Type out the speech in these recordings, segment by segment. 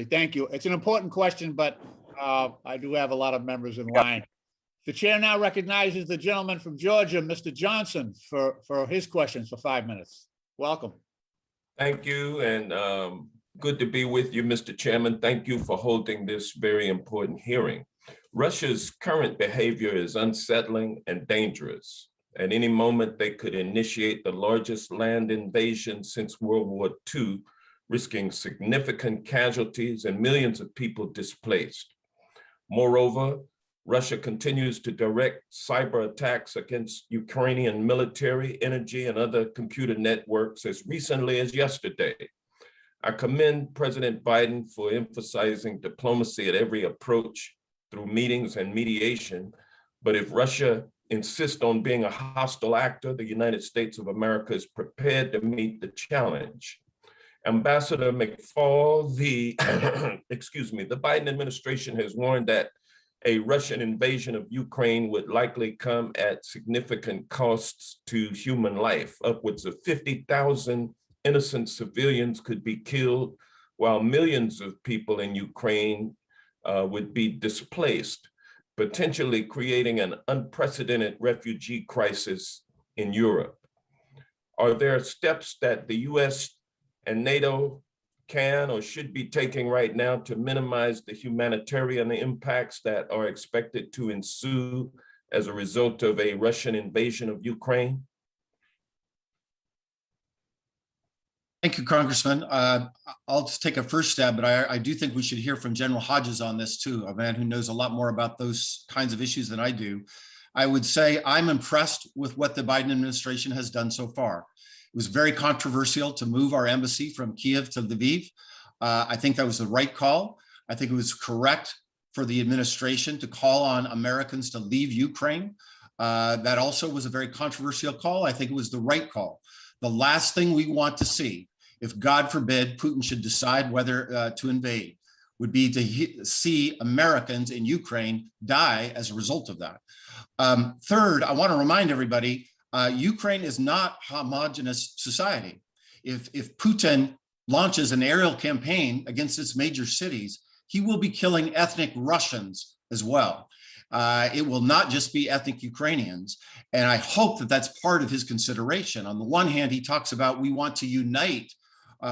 Thank you. It's an important question, but I do have a lot of members in line. The chair now recognizes the gentleman from Georgia, Mr. Johnson, for his questions for 5 minutes. Welcome. Thank you, and good to be with you, Mr. Chairman. Thank you for holding this very important hearing. Russia's current behavior is unsettling and dangerous. At any moment, they could initiate the largest land invasion since World War II, risking significant casualties and millions of people displaced. Moreover, Russia continues to direct cyber attacks against Ukrainian military, energy, and other computer networks as recently as yesterday. I commend President Biden for emphasizing diplomacy at every approach through meetings and mediation. But if Russia insists on being a hostile actor, the United States of America is prepared to meet the challenge. Ambassador McFaul, the Biden administration has warned that a Russian invasion of Ukraine would likely come at significant costs to human life. Upwards of 50,000 innocent civilians could be killed, while millions of people in Ukraine would be displaced, potentially creating an unprecedented refugee crisis in Europe. Are there steps that the US and NATO can or should be taking right now to minimize the humanitarian impacts that are expected to ensue as a result of a Russian invasion of Ukraine? Thank you, Congressman. I'll just take a first stab, but I do think we should hear from General Hodges on this too, a man who knows a lot more about those kinds of issues than I do. I would say I'm impressed with what the Biden administration has done so far. It was very controversial to move our embassy from Kiev to Lviv. I think that was the right call. I think it was correct for the administration to call on Americans to leave Ukraine. That also was a very controversial call. I think it was the right call. The last thing we want to see, if God forbid Putin should decide whether to invade, would be to see Americans in Ukraine die as a result of that. Third, I want to remind everybody, Ukraine is not a homogenous society. If Putin launches an aerial campaign against its major cities, he will be killing ethnic Russians as well. It will not just be ethnic Ukrainians. And I hope that that's part of his consideration. On the one hand, he talks about we want to unite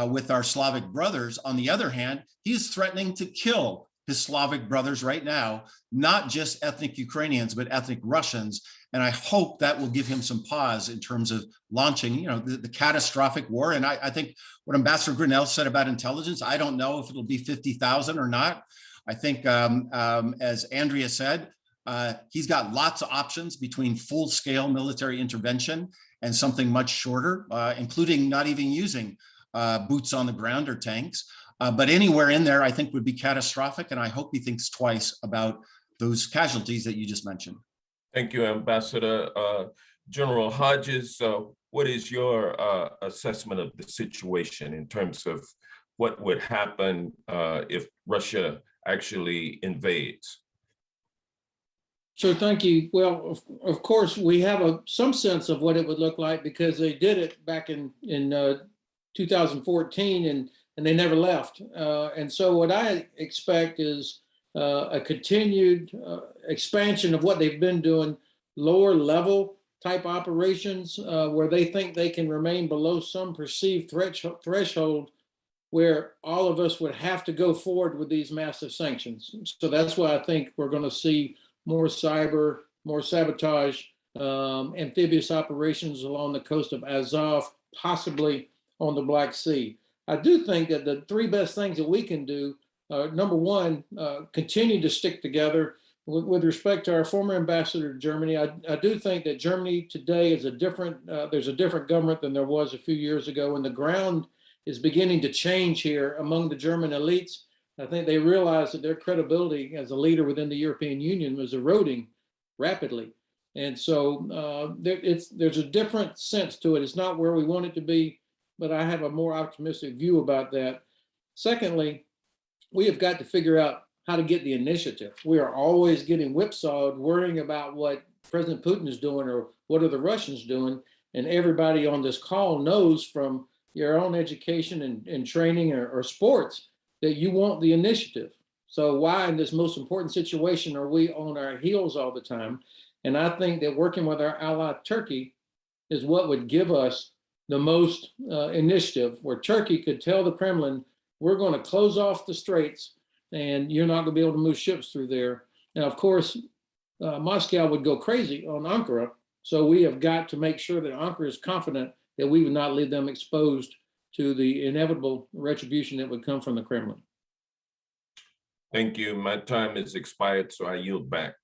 with our Slavic brothers. On the other hand, he's threatening to kill his Slavic brothers right now, not just ethnic Ukrainians, but ethnic Russians. And I hope that will give him some pause in terms of launching, the catastrophic war. And I think what Ambassador Grinnell said about intelligence, I don't know if it'll be 50,000 or not. I think, as Andrea said, he's got lots of options between full-scale military intervention and something much shorter, including not even using boots on the ground or tanks. But anywhere in there, I think would be catastrophic. And I hope he thinks twice about those casualties that you just mentioned. Thank you, Ambassador. General Hodges, what is your assessment of the situation in terms of what would happen if Russia actually invades? Sure, thank you. Well, of course, we have some sense of what it would look like because they did it back in 2014 and they never left. And so what I expect is a continued expansion of what they've been doing, lower level type operations where they think they can remain below some perceived threshold where all of us would have to go forward with these massive sanctions. So that's why I think we're going to see more cyber, more sabotage, amphibious operations along the coast of Azov, possibly on the Black Sea. I do think that the three best things that we can do, number one, continue to stick together. With respect to our former ambassador to Germany, I do think that Germany today is there's a different government than there was a few years ago, and the ground is beginning to change here among the German elites. I think they realize that their credibility as a leader within the European Union was eroding rapidly. And so there's a different sense to it. It's not where we want it to be, but I have a more optimistic view about that. Secondly, we have got to figure out how to get the initiative. We are always getting whipsawed, worrying about what President Putin is doing or what are the Russians doing. And everybody on this call knows from your own education and training or sports that you want the initiative. So why in this most important situation are we on our heels all the time? And I think that working with our ally Turkey is what would give us the most initiative, where Turkey could tell the Kremlin, we're going to close off the straits and you're not going to be able to move ships through there. And of course, Moscow would go crazy on Ankara. So we have got to make sure that Ankara is confident that we would not leave them exposed to the inevitable retribution that would come from the Kremlin. Thank you. My time is expired, so I yield back.